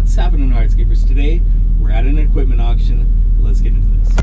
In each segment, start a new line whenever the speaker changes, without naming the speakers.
What's happening, Hardscapers? Today, we're at an equipment auction. Let's get into this.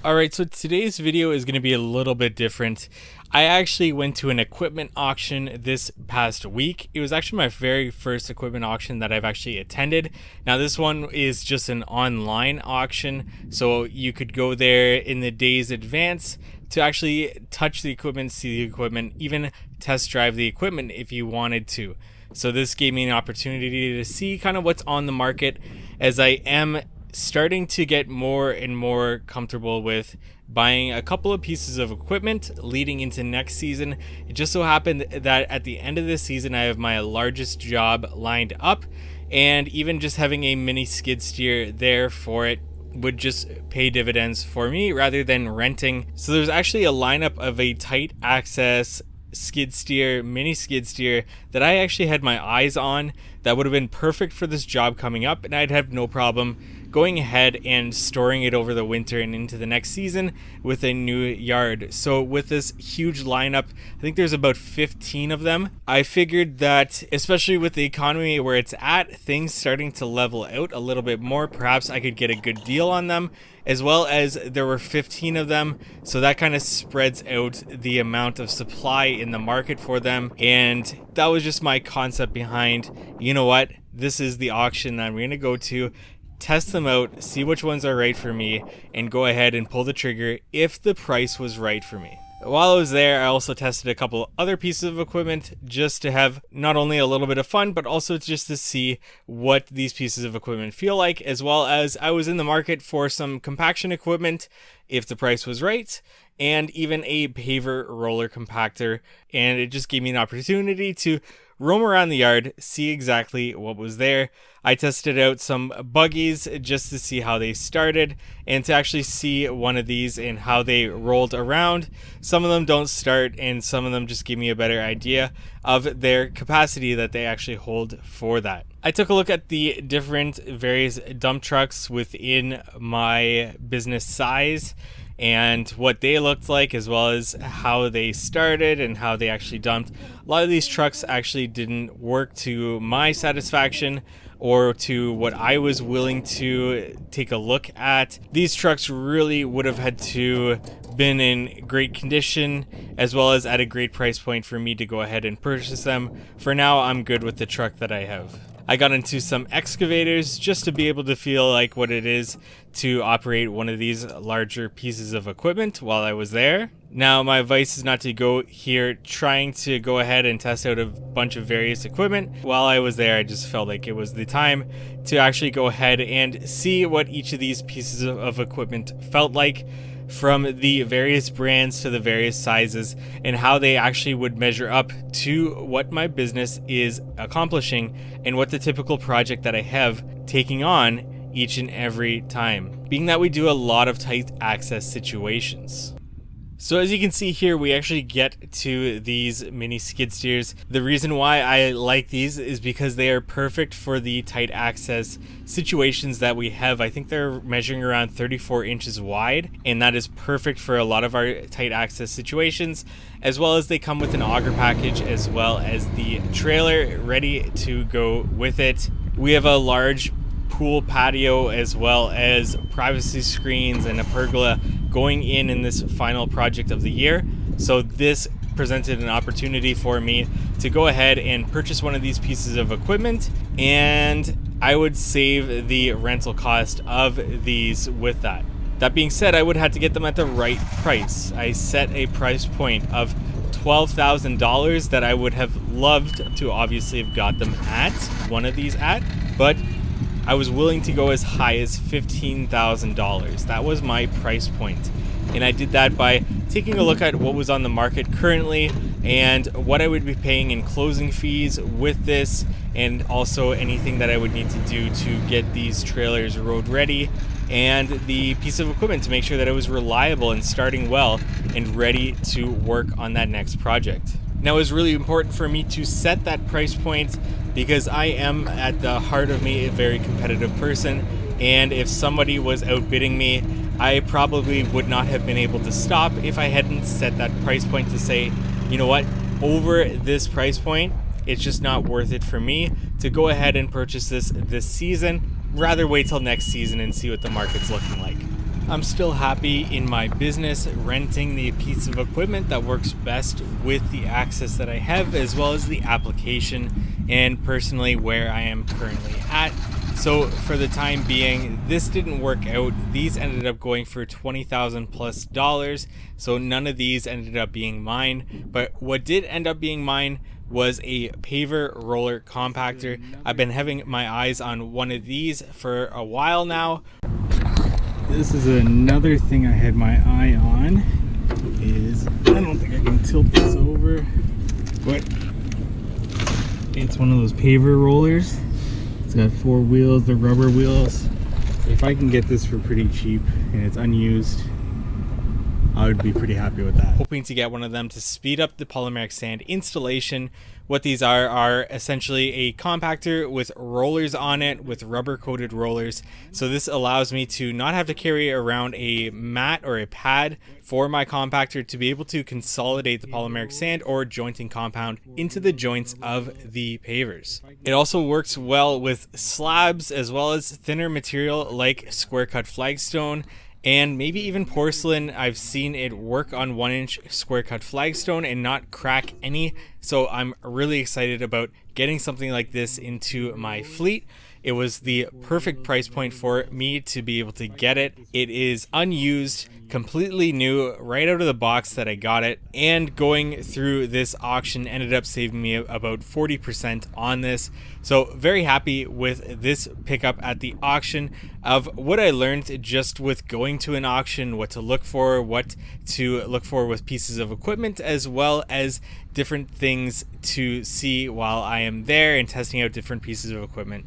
Alright, so today's video is going to be a little bit different. I actually went to an equipment auction this past week. It was actually my very first equipment auction that I've actually attended. Now this one is just an online auction, so you could go there in the days advance to actually touch the equipment, see the equipment, even test drive the equipment if you wanted to. So this gave me an opportunity to see kind of what's on the market, as I am starting to get more and more comfortable with buying a couple of pieces of equipment leading into next season. It just so happened that at the end of this season I have my largest job lined up, and even just having a mini skid steer there for it would just pay dividends for me rather than renting. So there's actually a lineup of a tight access skid steer, mini skid steer, that I actually had my eyes on that would have been perfect for this job coming up, and I'd have no problem going ahead and storing it over the winter and into the next season with a new yard. So with this huge lineup, I think there's about 15 of them. I figured that, especially with the economy where it's at, things starting to level out a little bit more, perhaps I could get a good deal on them, as well as there were 15 of them, so that kind of spreads out the amount of supply in the market for them. And that was just my concept behind, you know what, this is the auction that I'm going to go to, test them out, see which ones are right for me, and go ahead and pull the trigger if the price was right for me. While I was there, I also tested a couple other pieces of equipment just to have not only a little bit of fun, but also just to see what these pieces of equipment feel like, as well as I was in the market for some compaction equipment if the price was right, and even a Paver roller compactor. And it just gave me an opportunity to roam around the yard, see exactly what was there. I tested out some buggies just to see how they started, and to actually see one of these and how they rolled around. Some of them don't start, and some of them just give me a better idea of their capacity that they actually hold for that. I took a look at the different various dump trucks within my business size and what they looked like, as well as how they started and how they actually dumped. A lot of these trucks actually didn't work to my satisfaction or to what I was willing to take a look at. These trucks really would have had to been in great condition, as well as at a great price point for me to go ahead and purchase them. For now, I'm good with the truck that I have. I got into some excavators just to be able to feel like what it is to operate one of these larger pieces of equipment while I was there. Now, my advice is not to go here trying to go ahead and test out a bunch of various equipment. While I was there, I just felt like it was the time to actually go ahead and see what each of these pieces of equipment felt like, from the various brands to the various sizes, and how they actually would measure up to what my business is accomplishing and what the typical project that I have taking on each and every time, being that we do a lot of tight access situations. So as you can see here, we actually get to these mini skid steers. The reason why I like these is because they are perfect for the tight access situations that we have. I think they're measuring around 34 inches wide, and that is perfect for a lot of our tight access situations, as well as they come with an auger package as well as the trailer ready to go with it. We have a large pool patio as well as privacy screens and a pergola going in this final project of the year. So this presented an opportunity for me to go ahead and purchase one of these pieces of equipment, and I would save the rental cost of these with that. That being said, I would have to get them at the right price. I set a price point of $12,000 that I would have loved to obviously have got them at one of these at, but I was willing to go as high as $15,000. That was my price point. And I did that by taking a look at what was on the market currently and what I would be paying in closing fees with this, and also anything that I would need to do to get these trailers road ready, and the piece of equipment to make sure that it was reliable and starting well and ready to work on that next project. Now, it was really important for me to set that price point because I am, at the heart of me, a very competitive person, and if somebody was outbidding me, I probably would not have been able to stop if I hadn't set that price point to say, you know what, over this price point, it's just not worth it for me to go ahead and purchase this season. Rather wait till next season and see what the market's looking like. I'm still happy in my business renting the piece of equipment that works best with the access that I have, as well as the application and personally where I am currently at. So for the time being, this didn't work out. These ended up going for $20,000+. So none of these ended up being mine, but what did end up being mine was a Paver roller compactor. I've been having my eyes on one of these for a while now. This is another thing I had my eye on, is I don't think I can tilt this over, but it's one of those Paver rollers. It's got 4 wheels, the rubber wheels. If I can get this for pretty cheap and it's unused, I would be pretty happy with that. Hoping to get one of them to speed up the polymeric sand installation. What these are essentially a compactor with rollers on it, with rubber coated rollers. So this allows me to not have to carry around a mat or a pad for my compactor, to be able to consolidate the polymeric sand or jointing compound into the joints of the pavers. It also works well with slabs as well as thinner material like square cut flagstone, and maybe even porcelain. I've seen it work on 1-inch square cut flagstone and not crack any. So I'm really excited about getting something like this into my fleet. It was the perfect price point for me to be able to get it. It is unused, completely new, right out of the box that I got it. And going through this auction ended up saving me about 40% on this. So very happy with this pickup at the auction. Of what I learned just with going to an auction, what to look for with pieces of equipment, as well as different things to see while I am there and testing out different pieces of equipment.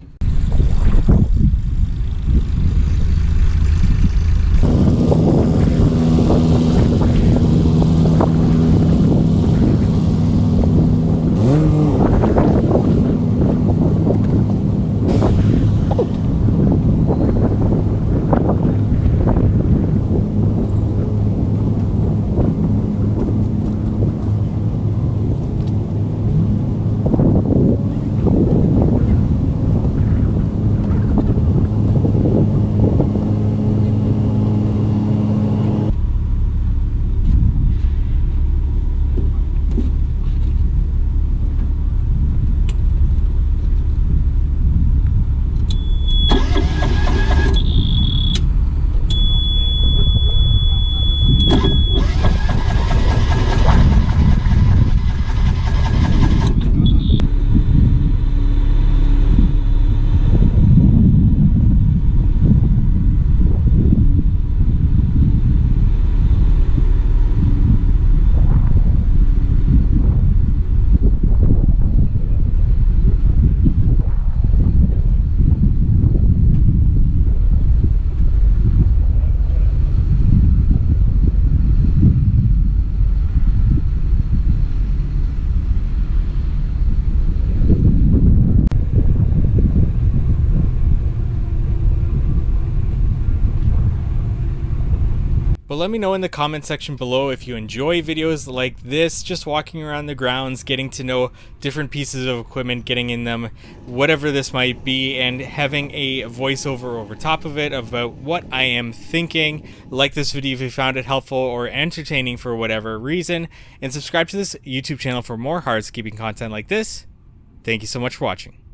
But let me know in the comment section below if you enjoy videos like this, just walking around the grounds, getting to know different pieces of equipment, getting in them, whatever this might be, and having a voiceover over top of it about what I am thinking. Like this video if you found it helpful or entertaining for whatever reason, and subscribe to this YouTube channel for more hardscaping content like this. Thank you so much for watching.